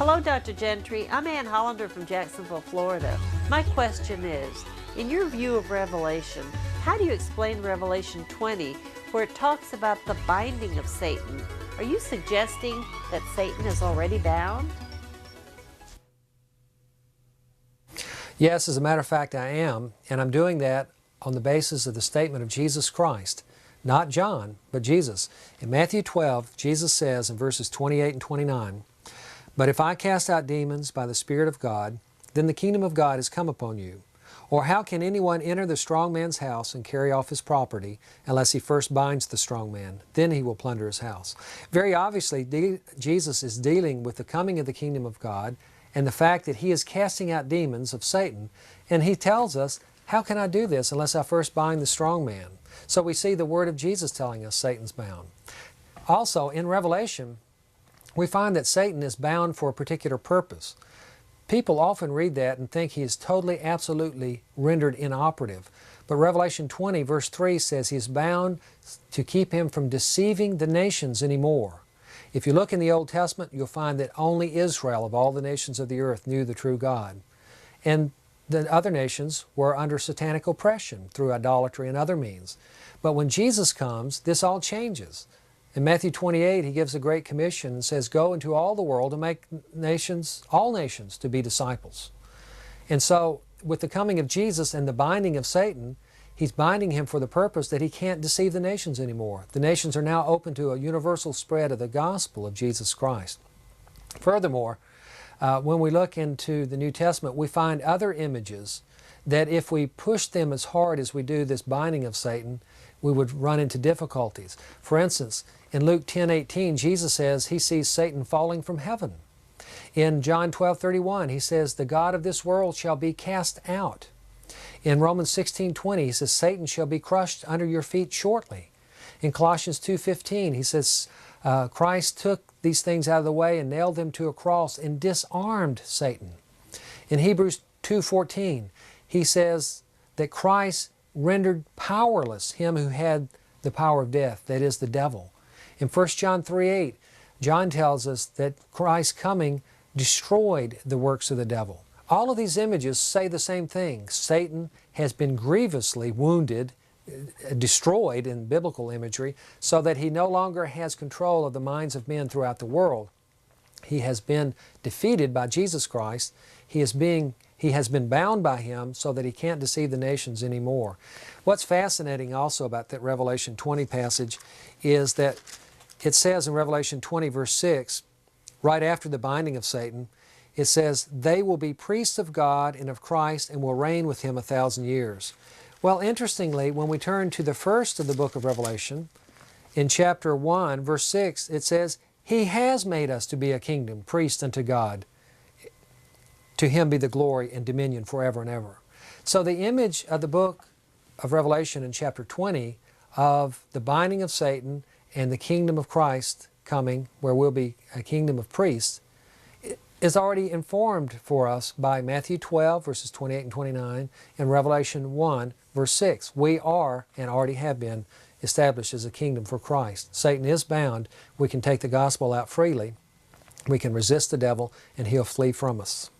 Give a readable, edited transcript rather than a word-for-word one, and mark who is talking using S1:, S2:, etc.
S1: Hello, Dr. Gentry. I'm Ann Hollander from Jacksonville, Florida. My question is, in your view of Revelation, how do you explain Revelation 20, where it talks about the binding of Satan? Are you suggesting that Satan is already bound?
S2: Yes, as a matter of fact, I am, and I'm doing that on the basis of the statement of Jesus Christ. Not John, but Jesus. In Matthew 12, Jesus says in verses 28 and 29, "But if I cast out demons by the Spirit of God, then the kingdom of God has come upon you. Or how can anyone enter the strong man's house and carry off his property unless he first binds the strong man? Then he will plunder his house." Very obviously, Jesus is dealing with the coming of the kingdom of God and the fact that He is casting out demons of Satan. And He tells us, how can I do this unless I first bind the strong man? So we see the word of Jesus telling us Satan's bound. Also, in Revelation, we find that Satan is bound for a particular purpose. People often read that and think he is totally, absolutely rendered inoperative. But Revelation 20, verse 3 says he is bound to keep him from deceiving the nations anymore. If you look in the Old Testament, you'll find that only Israel of all the nations of the earth knew the true God. And the other nations were under satanic oppression through idolatry and other means. But when Jesus comes, this all changes. In Matthew 28, He gives a great commission and says, "Go into all the world and make nations, all nations, to be disciples." And so, with the coming of Jesus and the binding of Satan, He's binding him for the purpose that he can't deceive the nations anymore. The nations are now open to a universal spread of the gospel of Jesus Christ. Furthermore, when we look into the New Testament, we find other images that if we push them as hard as we do this binding of Satan, we would run into difficulties. For instance, in Luke 10:18, Jesus says He sees Satan falling from heaven. In John 12:31, He says, "The god of this world shall be cast out." In Romans 16:20, He says, "Satan shall be crushed under your feet shortly." In Colossians 2:15, He says, Christ took these things out of the way and nailed them to a cross and disarmed Satan. In Hebrews 2:14, He says that Christ rendered powerless him who had the power of death, that is, the devil. In 1 John 3:8, John tells us that Christ's coming destroyed the works of the devil. All of these images say the same thing. Satan has been grievously wounded, destroyed in biblical imagery, so that he no longer has control of the minds of men throughout the world. He has been defeated by Jesus Christ. He has been bound by Him so that he can't deceive the nations anymore. What's fascinating also about that Revelation 20 passage is that it says in Revelation 20 verse 6, right after the binding of Satan, it says, "They will be priests of God and of Christ and will reign with Him 1,000 years." Well, interestingly, when we turn to the first of the book of Revelation, in chapter 1, verse 6, it says, "He has made us to be a kingdom, priest unto God. To Him be the glory and dominion forever and ever." So the image of the book of Revelation in chapter 20 of the binding of Satan and the kingdom of Christ coming, where we'll be a kingdom of priests, is already informed for us by Matthew 12, verses 28 and 29, and Revelation 1, verse 6. We are, and already have been, established as a kingdom for Christ. Satan is bound. We can take the gospel out freely. We can resist the devil, and he'll flee from us.